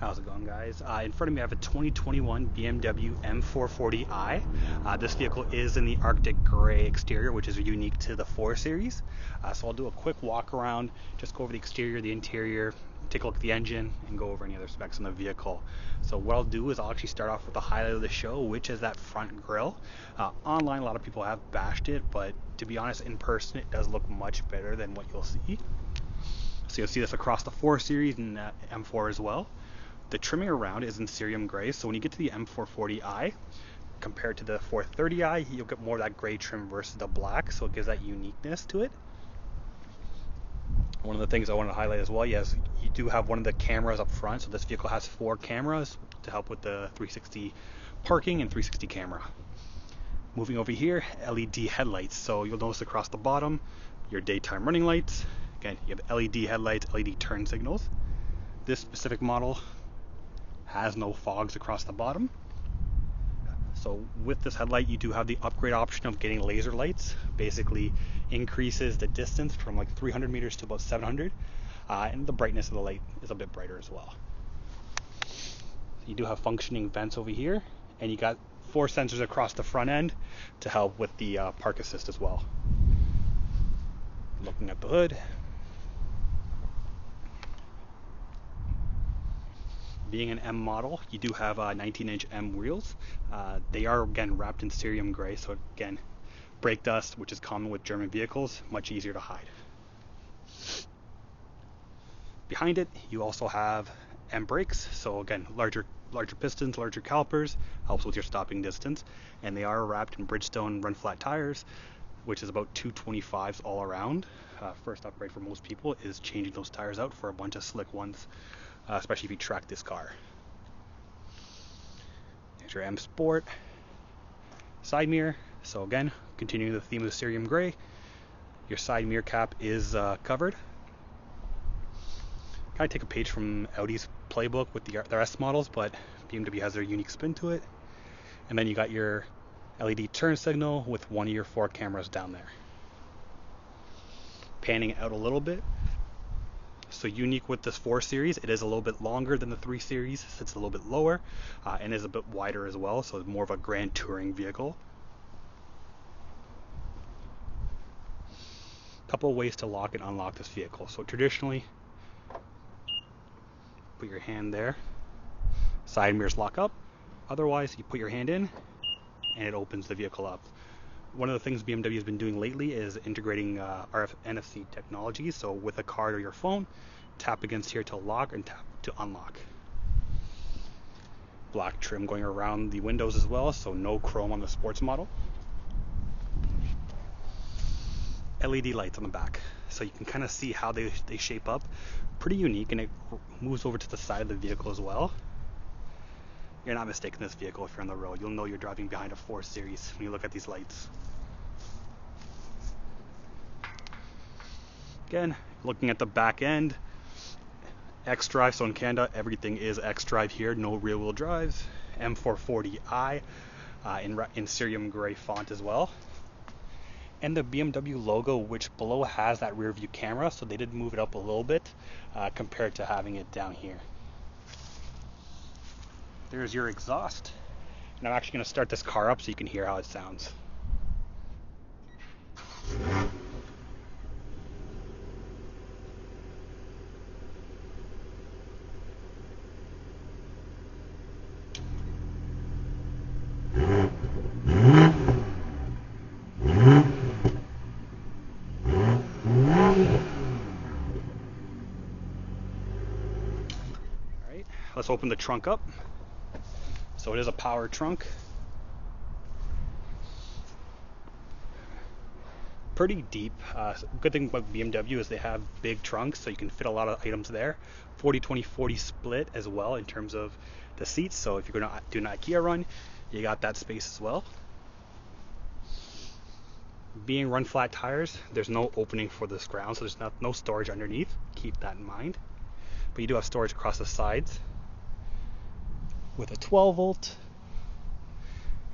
How's it going, guys? In front of me I have a 2021 BMW M440i. This vehicle is in the Arctic Gray exterior, which is unique to the 4 Series. So I'll do a quick walk around, just go over the exterior, the interior, take a look at the engine, and go over any other specs on the vehicle. So what I'll do is I'll actually start off with the highlight of the show, which is that front grille. Online, a lot of people have bashed it, but to be honest, in person, it does look much better than what you'll see. So you'll see this across the 4 Series and M4 as well. The trimming around is in cerium gray, so when you get to the M440i, compared to the 430i, you'll get more of that gray trim versus the black, so it gives that uniqueness to it. One of the things I want to highlight as well, yes, you do have one of the cameras up front, so this vehicle has 4 cameras to help with the 360 parking and 360 camera. Moving over here, LED headlights, so you'll notice across the bottom, your daytime running lights. Again, you have LED headlights, LED turn signals. This specific model has no fogs across the bottom. So with this headlight, you do have the upgrade option of getting laser lights. Basically increases the distance from like 300 meters to about 700, and the brightness of the light is a bit brighter as well. So you do have functioning vents over here, and you got 4 sensors across the front end to help with the park assist as well. Looking at the hood, being an M model, you do have 19-inch M wheels. They are again wrapped in cerium gray, so again, brake dust, which is common with German vehicles, much easier to hide. Behind it, you also have M brakes, so again, larger pistons, larger calipers, helps with your stopping distance, and they are wrapped in Bridgestone run flat tires, which is about 225s all around. First upgrade for most people is changing those tires out for a bunch of slick ones. Especially if you track this car. There's your M Sport side mirror. So again, continuing the theme of the cerium gray, your side mirror cap is covered. Kind of take a page from Audi's playbook with their S models, but BMW has their unique spin to it. And then you got your LED turn signal with one of your 4 cameras down there. Panning out a little bit. So unique with this 4 Series, it is a little bit longer than the 3 Series, sits a little bit lower, and is a bit wider as well, so it's more of a grand touring vehicle. Couple of ways to lock and unlock this vehicle. So traditionally, put your hand there, side mirrors lock up. Otherwise, you put your hand in, and it opens the vehicle up. One of the things BMW has been doing lately is integrating RF NFC technology. So with a card or your phone, tap against here to lock and tap to unlock. Black trim going around the windows as well, so no chrome on the sports model. LED lights on the back, so you can kind of see how they shape up. Pretty unique, and it moves over to the side of the vehicle as well. You're not mistaken this vehicle if you're on the road. You'll know you're driving behind a 4 Series when you look at these lights. Again, looking at the back end, X-Drive, so in Canada, everything is X-Drive here, no rear-wheel drives. M440i in cerium gray font as well. And the BMW logo, which below has that rear view camera, so they did move it up a little bit compared to having it down here. There's your exhaust, and I'm actually going to start this car up so you can hear how it sounds. Alright, let's open the trunk up. So it is a power trunk. Pretty deep. Good thing about BMW is they have big trunks, so you can fit a lot of items there. 40-20-40 split as well in terms of the seats. So if you're going to do an IKEA run, you got that space as well. Being run flat tires, there's no opening for this ground, so there's no storage underneath. Keep that in mind. But you do have storage across the sides, with a 12 volt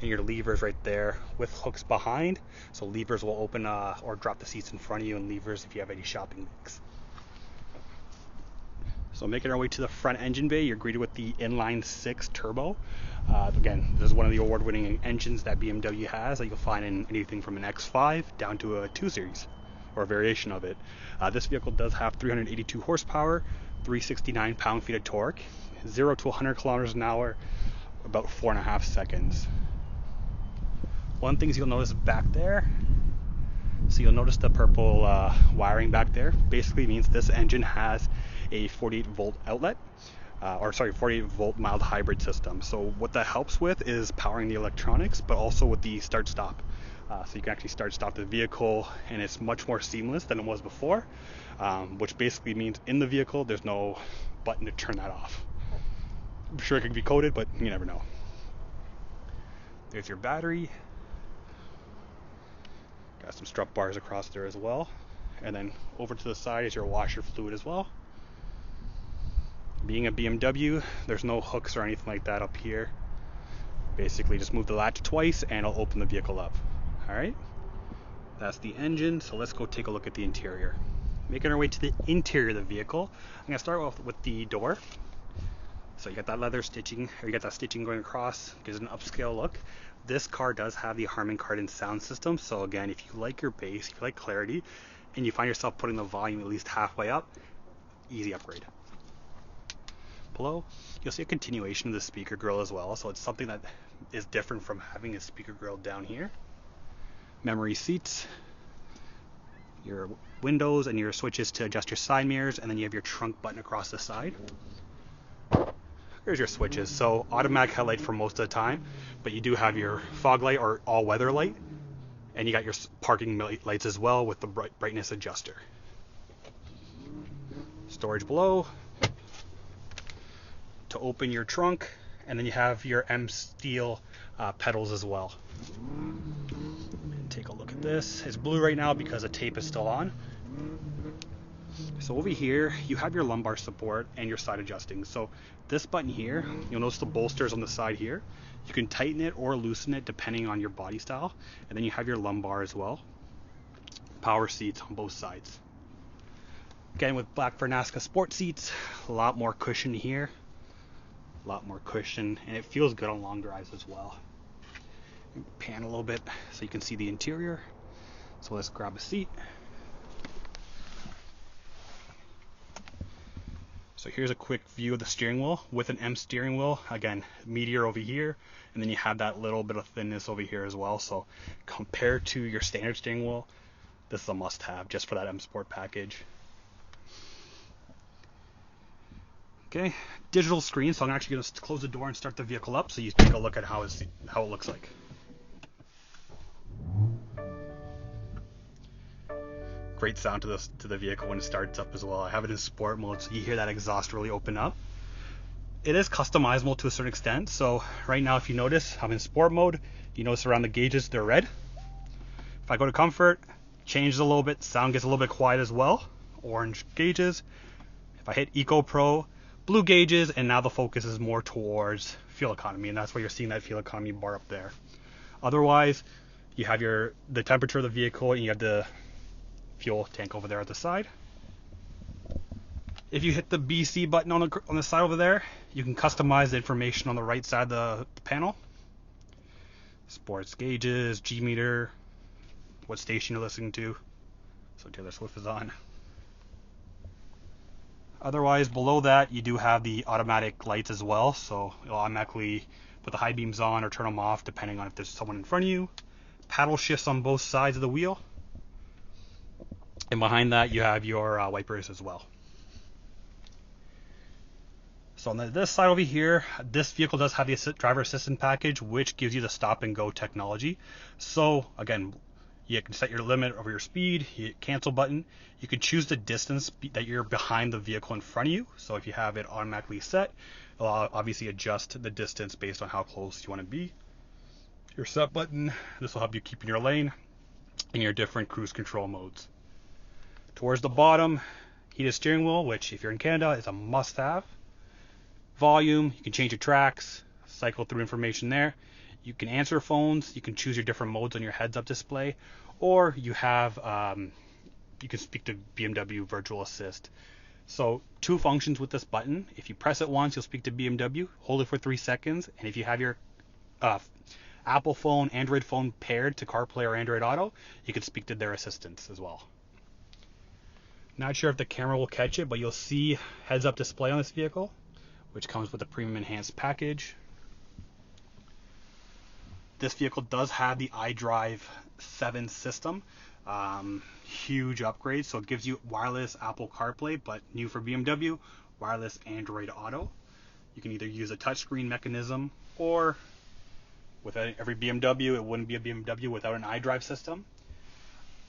and your levers right there with hooks behind, so levers will open or drop the seats in front of you, and levers if you have any shopping bags. So making our way to the front engine bay, you're greeted with the inline 6 turbo. Again, this is one of the award-winning engines that BMW has that you'll find in anything from an X5 down to a 2 Series or a variation of it. This vehicle does have 382 horsepower, 369 pound-feet of torque, 0 to 100 kilometers an hour, about 4.5 seconds. One thing you'll notice back there, so you'll notice the purple wiring back there. Basically means this engine has a 48 volt outlet, 48 volt mild hybrid system. So what that helps with is powering the electronics, but also with the start stop. So you can actually start stop the vehicle, and it's much more seamless than it was before, which basically means in the vehicle there's no button to turn that off. I'm sure it could be coded, but you never know. There's your battery. Got some strut bars across there as well. And then over to the side is your washer fluid as well. Being a BMW, there's no hooks or anything like that up here. Basically just move the latch twice and it'll open the vehicle up. Alright, that's the engine, so let's go take a look at the interior. Making our way to the interior of the vehicle, I'm going to start off with the door. So you got that leather stitching, or you got that stitching going across, gives it an upscale look. This car does have the Harman Kardon sound system, so again, if you like your bass, if you like clarity, and you find yourself putting the volume at least halfway up, easy upgrade. Below, you'll see a continuation of the speaker grill as well, so it's something that is different from having a speaker grill down here. Memory seats, your windows and your switches to adjust your side mirrors, and then you have your trunk button across the side. Here's your switches. So automatic headlight for most of the time, but you do have your fog light or all-weather light, and you got your parking lights as well with the brightness adjuster. Storage below. To open your trunk, and then you have your M steel pedals as well. Take a look at this. It's blue right now because the tape is still on. So over here you have your lumbar support and your side adjusting. So this button here, you'll notice the bolsters on the side here. You can tighten it or loosen it depending on your body style, and then you have your lumbar as well. Power seats on both sides. Again, with black Vernasca sport seats, a lot more cushion here. A lot more cushion, and it feels good on long drives as well. Pan a little bit so you can see the interior. So let's grab a seat. So here's a quick view of the steering wheel with an M steering wheel. Again, Meteor over here, and then you have that little bit of thinness over here as well. So compared to your standard steering wheel, this is a must-have just for that M Sport package. Okay, digital screen, so I'm actually going to close the door and start the vehicle up so you take a look at how it looks like. Great sound to the vehicle when it starts up as well. I have it in sport mode, so you hear that exhaust really open up. It is customizable to a certain extent, so right now if you notice, I'm in sport mode. You notice around the gauges, they're red. If I go to comfort, changes a little bit, sound gets a little bit quiet as well. Orange gauges. If I hit Eco Pro, blue gauges, and now the focus is more towards fuel economy, and that's why you're seeing that fuel economy bar up there. Otherwise, you have the temperature of the vehicle, and you have the fuel tank over there at the side. If you hit the BC button on the side over there, you can customize the information on the right side of the panel. Sports gauges, G meter, what station you're listening to. So Taylor Swift is on. Otherwise, below that, you do have the automatic lights as well, so it'll automatically put the high beams on or turn them off depending on if there's someone in front of you. Paddle shifts on both sides of the wheel. And behind that, you have your wipers as well. So on this side over here, this vehicle does have the driver assistance package, which gives you the stop and go technology. So again, you can set your limit over your speed, you hit cancel button. You can choose the distance that you're behind the vehicle in front of you. So if you have it automatically set, it'll obviously adjust the distance based on how close you want to be. Your set button, this will help you keep in your lane in your different cruise control modes. Towards the bottom, heated steering wheel, which if you're in Canada is a must-have. Volume, you can change your tracks, cycle through information there. You can answer phones, you can choose your different modes on your heads-up display, or you have you can speak to BMW Virtual Assist. So two functions with this button. If you press it once, you'll speak to BMW. Hold it for 3 seconds, and if you have your Apple phone, Android phone paired to CarPlay or Android Auto, you can speak to their assistants as well. Not sure if the camera will catch it, but you'll see heads-up display on this vehicle, which comes with the premium enhanced package. This vehicle does have the iDrive 7 system. Huge upgrade, so it gives you wireless Apple CarPlay, but new for BMW, wireless Android Auto. You can either use a touchscreen mechanism, or with every BMW, it wouldn't be a BMW without an iDrive system.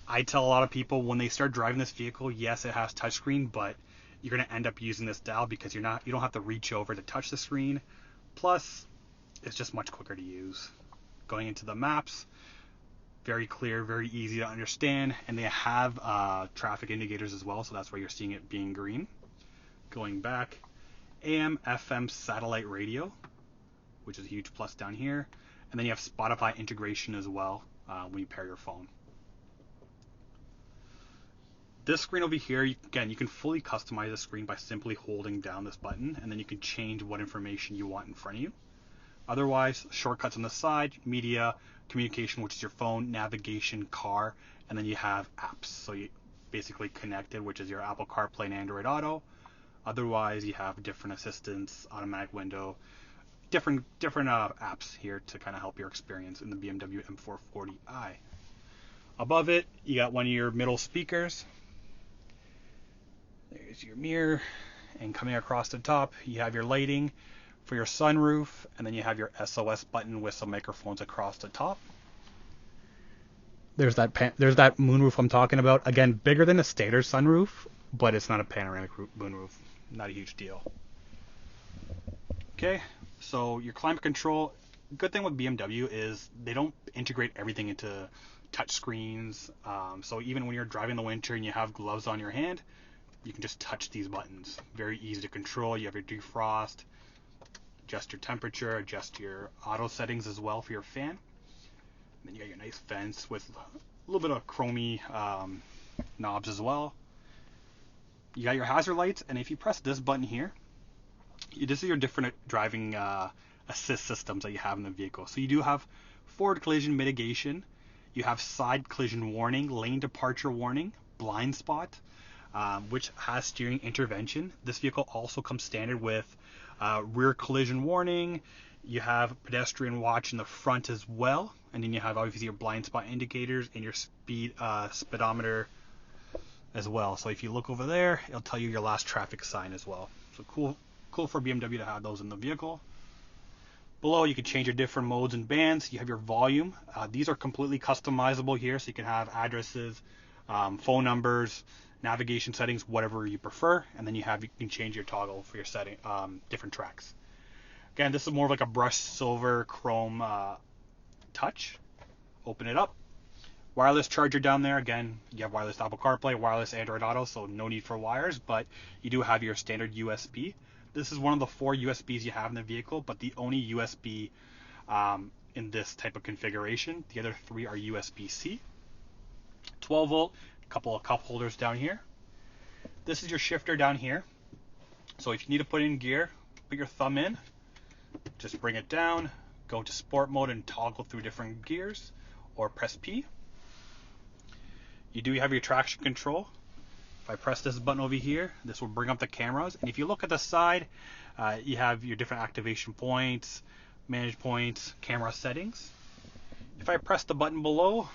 I tell a lot of people when they start driving this vehicle, yes, it has touchscreen, but you're going to end up using this dial because you don't have to reach over to touch the screen. Plus, it's just much quicker to use. Going into the maps, very clear, very easy to understand, and they have traffic indicators as well, so that's why you're seeing it being green. Going back, AM, FM satellite radio, which is a huge plus down here, and then you have Spotify integration as well when you pair your phone. This screen over here, again, you can fully customize the screen by simply holding down this button, and then you can change what information you want in front of you. Otherwise, shortcuts on the side, media, communication, which is your phone, navigation, car, and then you have apps. So you basically connected, which is your Apple CarPlay and Android Auto. Otherwise, you have different assistants, automatic window, different apps here to kind of help your experience in the BMW M440i. Above it, you got one of your middle speakers. There's your mirror, and coming across the top, you have your lighting for your sunroof, and then you have your SOS button with some microphones across the top. There's that moonroof I'm talking about. Again, bigger than a standard sunroof, but it's not a panoramic moonroof. Not a huge deal. Okay, so your climate control. Good thing with BMW is they don't integrate everything into touch screens. So even when you're driving in the winter and you have gloves on your hand, you can just touch these buttons. Very easy to control. You have your defrost, adjust your temperature, adjust your auto settings as well for your fan. And then you got your nice fence with a little bit of chromy knobs as well. You got your hazard lights, and if you press this button here, this is your different driving assist systems that you have in the vehicle. So you do have forward collision mitigation, you have side collision warning, lane departure warning, blind spot, which has steering intervention. This vehicle also comes standard with rear collision warning. You have pedestrian watch in the front as well, and then you have obviously your blind spot indicators and your speedometer as well. So if you look over there, it'll tell you your last traffic sign as well. So cool for BMW to have those in the vehicle. Below, you can change your different modes and bands. You have your volume. These are completely customizable here, so you can have addresses, phone numbers, navigation settings, whatever you prefer, and then you can change your toggle for your setting, different tracks. Again, this is more of like a brushed silver chrome touch. Open it up. Wireless charger down there. Again, you have wireless Apple CarPlay, wireless Android Auto, so no need for wires, but you do have your standard USB. This is one of the 4 USBs you have in the vehicle, but the only USB in this type of configuration. The other 3 are USB-C. 12 volt, a couple of cup holders down here. This is your shifter down here. So if you need to put in gear, put your thumb in, just bring it down, go to sport mode and toggle through different gears, or press P. You do have your traction control. If I press this button over here, this will bring up the cameras. And if you look at the side, you have your different activation points, manage points, camera settings. If I press the button below,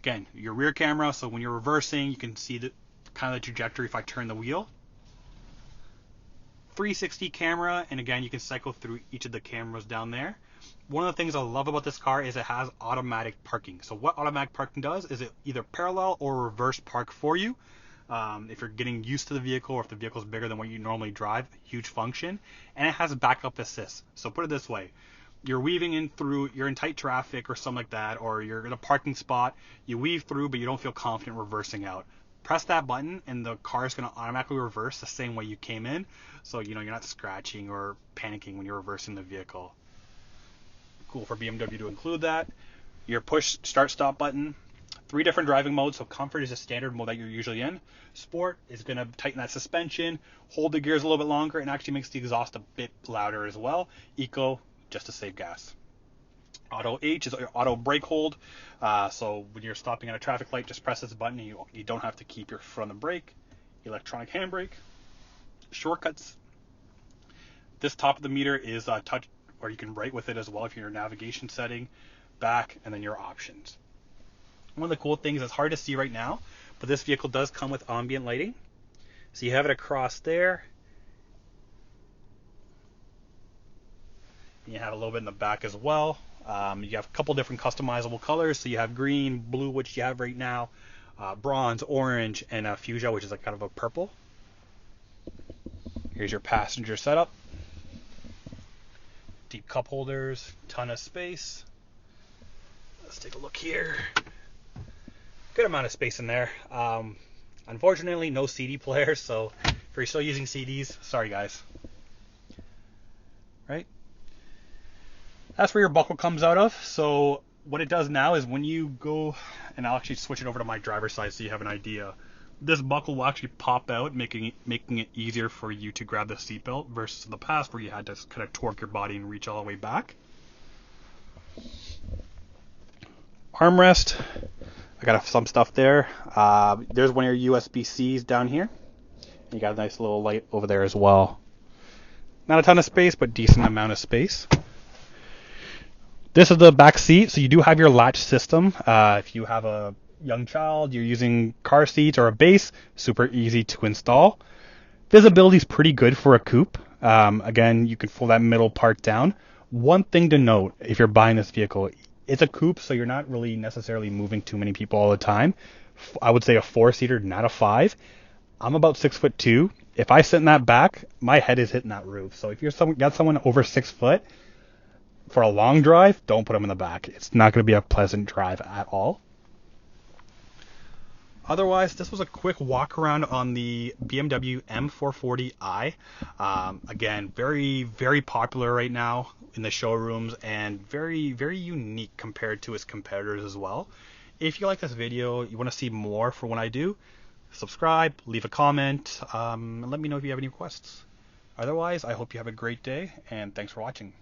again, your rear camera, so when you're reversing, you can see the kind of the trajectory if I turn the wheel. 360 camera, and again, you can cycle through each of the cameras down there. One of the things I love about this car is it has automatic parking. So what automatic parking does is it either parallel or reverse park for you. If you're getting used to the vehicle, or if the vehicle is bigger than what you normally drive, huge function. And it has backup assist. So put it this way, you're weaving in through, you're in tight traffic or something like that, or you're in a parking spot, you weave through but you don't feel confident reversing out. Press that button and the car is going to automatically reverse the same way you came in. So you're not scratching or panicking when you're reversing the vehicle. Cool for BMW to include that. Your push start stop button, 3 different driving modes. So comfort is a standard mode that you're usually in. Sport is going to tighten that suspension, hold the gears a little bit longer, and actually makes the exhaust a bit louder as well. Eco, just to save gas. Auto H is your auto brake hold. So when you're stopping at a traffic light, just press this button and you don't have to keep your foot on the brake. Electronic handbrake. Shortcuts. This top of the meter is touch, or you can write with it as well if you're in your navigation setting, back, and then your options. One of the cool things, it's hard to see right now, but this vehicle does come with ambient lighting. So you have it across there. You have a little bit in the back as well. You have a couple different customizable colors. So you have green, blue, which you have right now, bronze, orange, and fuchsia, which is like kind of a purple. Here's your passenger setup. Deep cup holders, ton of space. Let's take a look here. Good amount of space in there. Unfortunately, no CD player, so if you're still using CDs, sorry guys. Right? That's where your buckle comes out of. So what it does now is when you go, and I'll actually switch it over to my driver's side so you have an idea. This buckle will actually pop out, making it easier for you to grab the seatbelt versus in the past where you had to kind of torque your body and reach all the way back. Armrest. I got some stuff there. There's one of your USB-Cs down here. You got a nice little light over there as well. Not a ton of space, but decent amount of space. This is the back seat, so you do have your latch system. If you have a young child, you're using car seats or a base, super easy to install. Visibility is pretty good for a coupe. Again, you can fold that middle part down. One thing to note, if you're buying this vehicle, it's a coupe, so you're not really necessarily moving too many people all the time. I would say a 4-seater, not a 5. I'm about 6'2". If I sit in that back, my head is hitting that roof. So if you're got someone over 6 foot for a long drive, don't put them in the back. It's not going to be a pleasant drive at all. Otherwise, this was a quick walk around on the BMW M440i. Again, very, very popular right now in the showrooms and very, very unique compared to its competitors as well. If you like this video, you want to see more for when I do, subscribe, leave a comment, and let me know if you have any requests. Otherwise, I hope you have a great day, and thanks for watching.